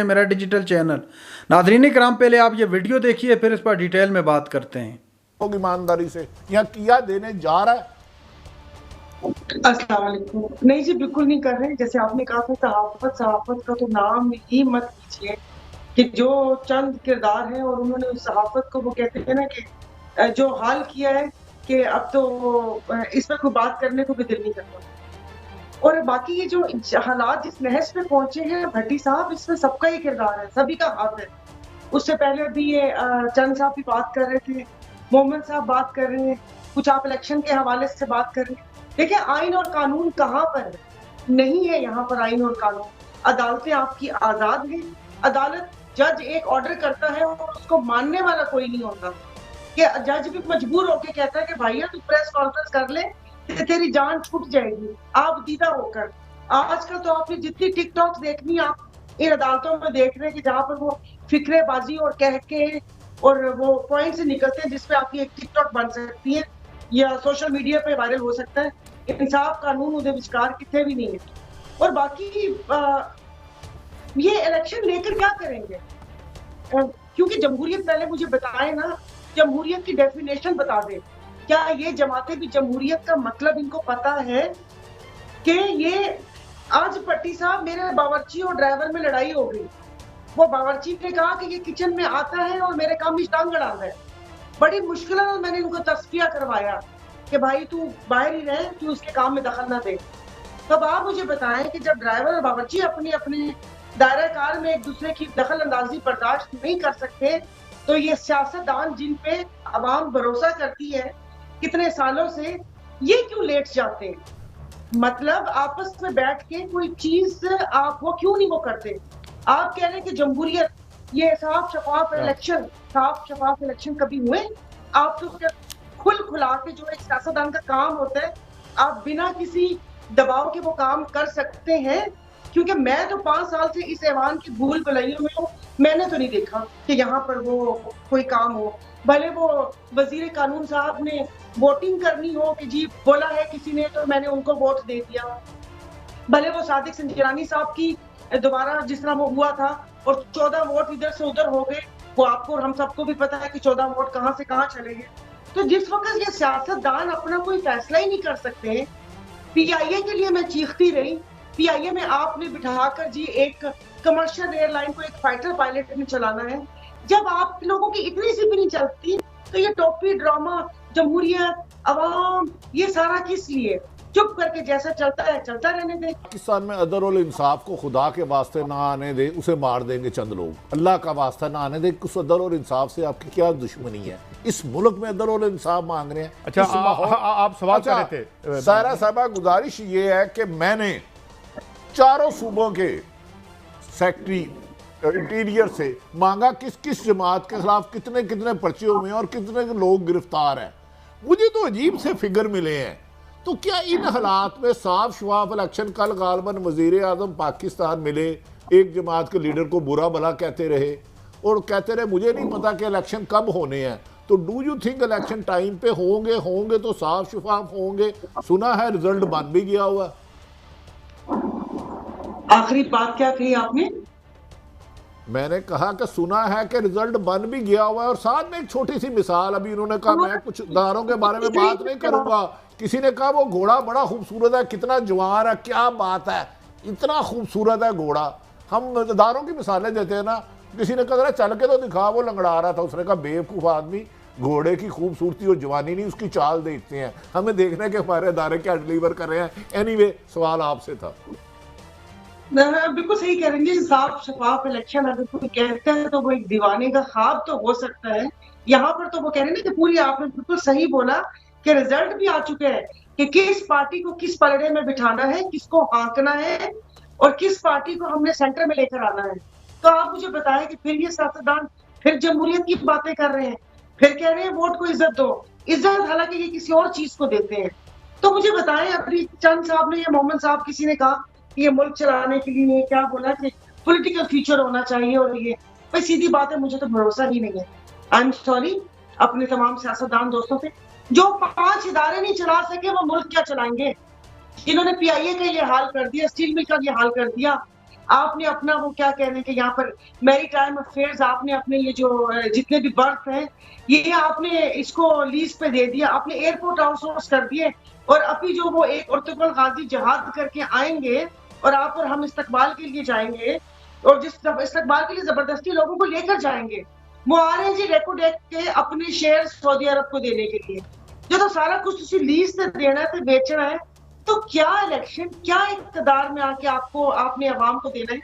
मेरा digital channel. नाज़रीन इकराम, पहले आप ये वीडियो देखिए, फिर इस पर डिटेल में बात करते हैं। ईमानदारी से यहाँ किया देने जा रहा है। अस्सलाम वालेकुम। नहीं जी, बिल्कुल नहीं कर रहे। जैसे आपने कहा था सहाफत का तो नाम ही मत लीजिए कि जो चंद किरदार हैं और उन्होंने उस सहाफत को, वो कहते हैं ना कि जो हाल किया है कि अब तो इस पर कोई बात करने को भी दिल नहीं करता। और बाकी ये जो हालात जिस नहज पे पहुंचे हैं भट्टी साहब, इसमें सबका ही किरदार है, सभी का हाथ है। उससे पहले भी ये चंद साहब भी बात कर रहे थे, मोहम्मद साहब बात कर रहे हैं, कुछ आप इलेक्शन के हवाले से बात कर रहे हैं। देखिए, आइन और कानून कहाँ पर है? नहीं है यहाँ पर आइन और कानून। अदालतें आपकी आजाद हैं। अदालत, जज एक ऑर्डर करता है और उसको मानने वाला कोई नहीं होता कि जज भी मजबूर होके कहता है कि भैया तू प्रेस कॉन्फ्रेंस कर ले, तेरी जान छूट जाएगी आप दीदा होकर। आजकल तो आपने जितनी टिकटॉक देखनी आप इन अदालतों में देख रहे हैं कि जहाँ पर वो फिक्रेबाजी और कह के और वो पॉइंट से निकलते हैं जिसपे आपकी एक टिकटॉक बन सकती है या सोशल मीडिया पे वायरल हो सकता है। इंसाफ कानून उदे विचकार कितने भी नहीं है। और बाकी ये इलेक्शन लेकर क्या करेंगे? क्योंकि जमहूरियत, पहले मुझे बताए ना, जमहूरियत की डेफिनेशन बता दे। क्या ये जमातें भी जमहूरियत का मतलब इनको पता है कि ये आज भट्टी साहब, मेरे बावर्ची और ड्राइवर में लड़ाई हो गई। वो बावर्ची ने कहा कि ये किचन में आता है और मेरे काम में टांग अड़ा है। बड़ी मुश्किल में मैंने उनको तस्फिया करवाया कि भाई तू बाहर ही रहे, तू उसके काम में दखल ना दे। तब आप मुझे बताएं कि जब ड्राइवर और बावर्ची अपने अपने दायरा कार में एक दूसरे की दखल अंदाजी बर्दाश्त नहीं कर सकते, तो ये सियासतदान जिन पे आवाम भरोसा करती है कितने सालों से, ये क्यों लेट जाते हैं? मतलब आपस में बैठ के कोई चीज आप वो क्यों नहीं वो करते? आप कह रहे हैं कि जमहूरियत, ये साफ शफाफ इलेक्शन कभी हुए? आप तो खुल खुला के, जो एक सियासतदान का काम होता है, आप बिना किसी दबाव के वो काम कर सकते हैं। क्योंकि मैं तो 5 साल से इस ऐवान की भूल भुलैयों में हूँ, मैंने तो नहीं देखा कि यहाँ पर वो कोई काम हो। भले वो वजीर कानून साहब ने वोटिंग करनी हो कि जी बोला है किसी ने तो मैंने उनको वोट दे दिया, भले वो सादिक संजरानी साहब की दोबारा जिस तरह वो हुआ था और 14 वोट इधर से उधर हो गए, वो आपको और हम सबको भी पता है कि 14 वोट कहाँ से कहाँ चले गए। तो जिस वक्त ये सियासतदान अपना कोई फैसला ही नहीं कर सकते, पीआईए के लिए मैं चीखती रही। पीआईए में आपने बिठाकर जी एक कमर्शियल एयरलाइन को एक फाइटर पायलट में चलाना है। जब आप लोगों की इतनी सी भी नहीं चलती, तो ये टोपी ड्रामा, जमहूरियत, अवाम, ये सारा किस लिए? चुप करके जैसा चलता है चलता रहने दे। पाकिस्तान में अदल और इंसाफ को खुदा के वास्ते ना आने दे, उसे मार देंगे चंद लोग। अल्लाह का वास्ता ना आने दे। उस अदल और इंसाफ से आपकी क्या दुश्मनी है? इस मुल्क में अदल और इंसाफ मांग रहे हैं। अच्छा, आप सवाल कर रहे थे सारा साहबा, गुजारिश ये है कि मैंने चारों सूबों के सेक्रेटरी इंटीरियर से मांगा किस किस जमात के खिलाफ कितने कितने पर्चे हुए और कितने लोग गिरफ्तार हैं। मुझे तो अजीब से फिगर मिले हैं। तो क्या इन हालात में साफ शफाफ इलेक्शन, कल गालबन वजीर आजम पाकिस्तान मिले, एक जमात के लीडर को बुरा भला कहते रहे और कहते रहे मुझे नहीं पता कि इलेक्शन कब होने हैं। तो do you think election time पे होंगे तो साफ शफाफ होंगे? सुना है रिजल्ट बन भी गया हुआ। आखिरी बात क्या कही आपने? मैंने कहा कि सुना है कि रिजल्ट बन भी गया हुआ है। और साथ में एक छोटी सी मिसाल, अभी इन्होंने कहा मैं कुछ दारों के बारे में बात नहीं करूंगा। किसी ने कहा वो घोड़ा बड़ा खूबसूरत है, कितना जवान है, क्या बात है, इतना खूबसूरत है घोड़ा। हम दारों की मिसालें देते हैं ना। किसी ने कहा चल के तो दिखा, वो लंगड़ा रहा था। उसने कहा बेवकूफ़ आदमी, घोड़े की खूबसूरती और जवानी नहीं उसकी चाल देखते हैं, हमें देखना है कि हमारे अदारे क्या डिलीवर कर रहे हैं। एनीवे, सवाल आपसे था। बिल्कुल सही कह रहे हैं। साफ शफाफ इलेक्शन अगर कोई कहता है तो वो एक दीवाने का ख्वाब तो हो सकता है। यहाँ पर तो वो कह रहे हैं ना कि पूरी, आपने बिल्कुल सही बोला कि रिजल्ट भी आ चुके हैं कि किस पार्टी को किस पलड़े में बिठाना है, किसको हाँकना है और किस पार्टी को हमने सेंटर में लेकर आना है। तो आप मुझे बताएं कि फिर ये सियासतदान फिर जमहूरियत की बातें कर रहे हैं, फिर कह रहे हैं वोट को इज्जत दो। इज्जत हालांकि ये किसी और चीज को देते हैं। तो मुझे बताएं, अभी चंद साहब ने या मोहम्मद साहब किसी ने कहा ये मुल्क चलाने के लिए क्या बोला कि पॉलिटिकल फ्यूचर होना चाहिए, और ये भाई सीधी बात है, मुझे तो भरोसा ही नहीं है। आई एम सॉरी अपने तमाम सियासतदान दोस्तों पे। जो 5 इदारे नहीं चला सके वो मुल्क क्या चलाएंगे? इन्होंने पीआईए का ये हाल कर दिया, स्टील मिल का ये हाल कर दिया। आपने अपना वो क्या कहने हैं कि यहाँ पर मैरी टाइम अफेयर्स, आपने अपने ये जो जितने भी बर्थ हैं ये आपने इसको लीज पे दे दिया, आपने एयरपोर्ट आउटसोर्स कर दिए, और अभी जो वो एक उर्तुगल गाजी जहाज करके आएंगे और आप और हम इस्तकबाल के लिए जाएंगे, और जिस इस्तकबाल के लिए जबरदस्ती लोगों को लेकर जाएंगे, वो आ रहे हैं जी रेकोडेक के अपने शेयर सऊदी अरब को देने के लिए। जो तो सारा कुछ उसी लीज से देना है, तो बेचना है, तो क्या इलेक्शन, क्या इक़्तिदार में आके आपको आपने अवाम को देना है?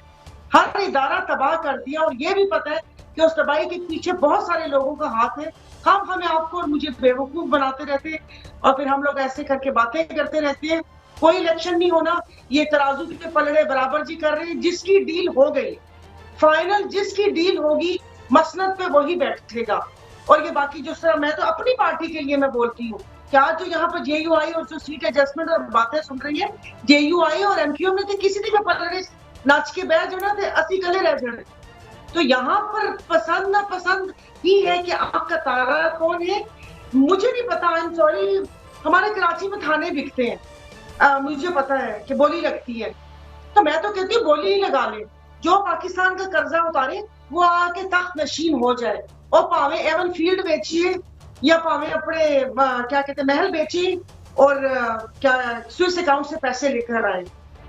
हर इदारा तबाह कर दिया, और ये भी पता है कि उस तबाही के पीछे बहुत सारे लोगों का हाथ है। हम हमें आपको और मुझे बेवकूफ बनाते रहते हैं, और फिर हम लोग ऐसे करके बातें करते रहते हैं। कोई इलेक्शन नहीं होना, ये तराजू के पलड़े बराबर जी कर रहे हैं। जिसकी डील हो गई फाइनल, जिसकी डील होगी मसनद पे वही बैठेगा। और ये बाकी जो सर, मैं तो अपनी पार्टी के लिए मैं बोलती हूँ कि आज जो यहाँ पर जेयूआई और जो सीट एडजस्टमेंट और बातें सुन रही है, जेयूआई और एमक्यूएम में तो किसी भी पलड़े नाच के बैठ जो ना थे 80 गले रह जाए। तो यहाँ पर पसंद ना पसंद ही है कि आपका तारा कौन है, मुझे नहीं पता। आई एम सॉरी, हमारे कराची में थाने बिकते हैं, मुझे पता है कि बोली लगती है, तो मैं तो कहती हूँ बोली ही लगा ले। जो पाकिस्तान का कर्जा उतारे वो आके तख्त नशीन हो जाए, और पावे एवन फील्ड बेचिए या पावे अपने क्या कहते हैं महल बेचिए, और क्या स्विस अकाउंट से पैसे लेकर आए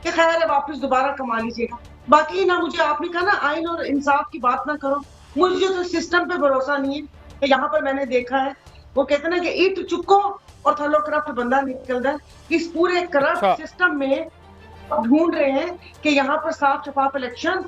कि खैर है वापस दोबारा कमा लीजिएगा। बाकी ना मुझे आपने कहा ना आइन और इंसाफ की बात ना करो, मुझे तो सिस्टम पे भरोसा नहीं है। यहाँ पर मैंने देखा है, वो कहते ना कि ईट चुको और थलो करप्ट बंदा निकलता है। इस पूरे करप्ट सिस्टम में ढूंढ रहे हैं कि यहाँ पर साफ शफाफ इलेक्शन